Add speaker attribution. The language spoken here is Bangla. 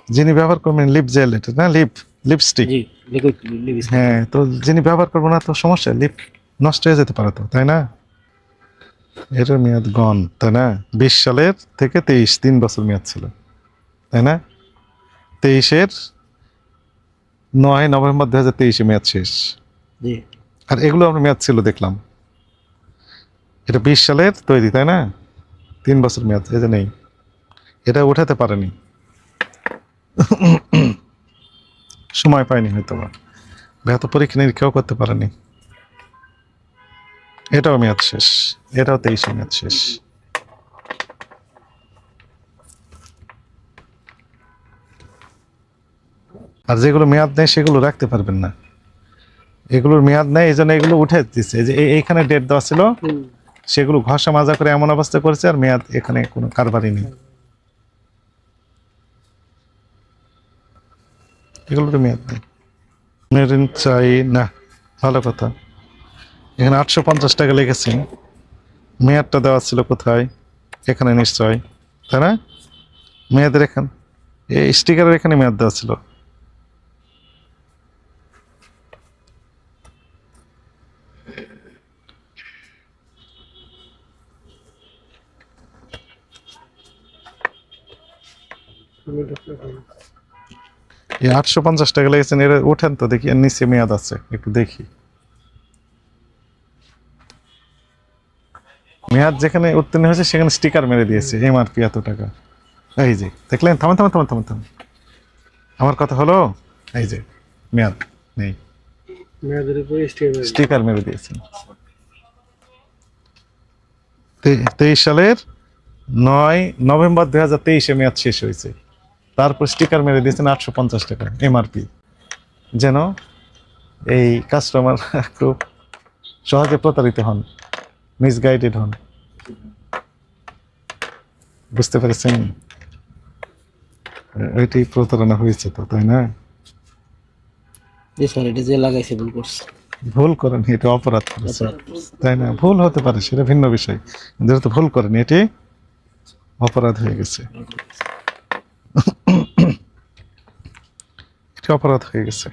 Speaker 1: যিনি ব্যবহার করবেন লিপ জেল, এটা না লিপস্টিক।
Speaker 2: জি, লিকুইড লিপস্টিক।
Speaker 1: হ্যাঁ, তো যিনি ব্যবহার করবো না তো সমস্যা, লিপ নষ্ট হয়ে যেতে পারে তো, তাই না? এটার মেয়াদ গন, তাই না? 20 সালের থেকে 23, 3 বছর মেয়াদ ছিল, তাই না? 23-এর 9 নভেম্বর 2023-এ মেয়াদ শেষ।
Speaker 2: জি,
Speaker 1: আর এগুলো আমার মেয়াদ ছিল দেখলাম, এটা 20 সালের তৈরি, তাই না? 3 বছর মেয়াদ, এই যে নেই, এটা উঠাতে পারেনি, সময় পায়নি হয়তো বা, এত পরীক্ষা নিরীক্ষাও করতে পারেনি। এটাও মেয়াদ শেষ, এটাও 23-এ মেয়াদ শেষ। আর যেগুলো মেয়াদ নেই সেগুলো রাখতে পারবেন না, এগুলোর মেয়াদ নেই, এই জন্য এগুলো উঠে দিচ্ছে। এই যে এইখানে ডেট দেওয়া ছিল, সেগুলো ঘষা মাজা করে এমন অবস্থা করেছে, আর মেয়াদ এখানে কোনো কারবারই নেই, এগুলোর মেয়াদ নেই। মেরিন চাই না, ভালো কথা। এখানে 850 টাকা লিখেছেন, মেয়াদটা দেওয়া ছিল কোথায়? এখানে নিশ্চয়, তাই না? মেয়াদের এখানে, এই স্টিকারের এখানে মেয়াদ দেওয়া ছিল। এই 850 টাকা লেগেছেন, এর উঠেন তো দেখি, এর নিচে মেয়াদ আছে, একটু দেখি। মেয়াদ যেখানে উত্তীর্ণ হয়েছে সেখানে স্টিকার মেরে দিয়েছে, এমআরপি এত টাকা। এই যে দেখলেন, থামেন থামেন থামেন থামেন থামেন, আমার কথা হলো, এই যে মেয়াদ নেই,
Speaker 2: মেয়াদের উপরে
Speaker 1: স্টিকার মেরে দিয়েছেন। 23 সালের 9 নভেম্বর 2023-এ মেয়াদ শেষ হয়েছে, তারপর স্টিকার মেরে দিয়েছেন 850 টাকা এমআরপি, যেন এই কাস্টমার খুব সহজে প্রতারিত হন, মিসগাইডেড হন। বুঝতে পেরেছেন? এটি প্রতারণা হয়েছে তো, তাই না?
Speaker 2: জি স্যার, এটা যে লাগাইছে ভুল করছে।
Speaker 1: ভুল করেন, এটা অপরাধ করেছে, তাই না? ভুল হতে পারে, সেটা ভিন্ন বিষয়, যেহেতু ভুল করেন এটি অপরাধ হয়ে গেছে, এটি অপরাধ হয়ে গেছে।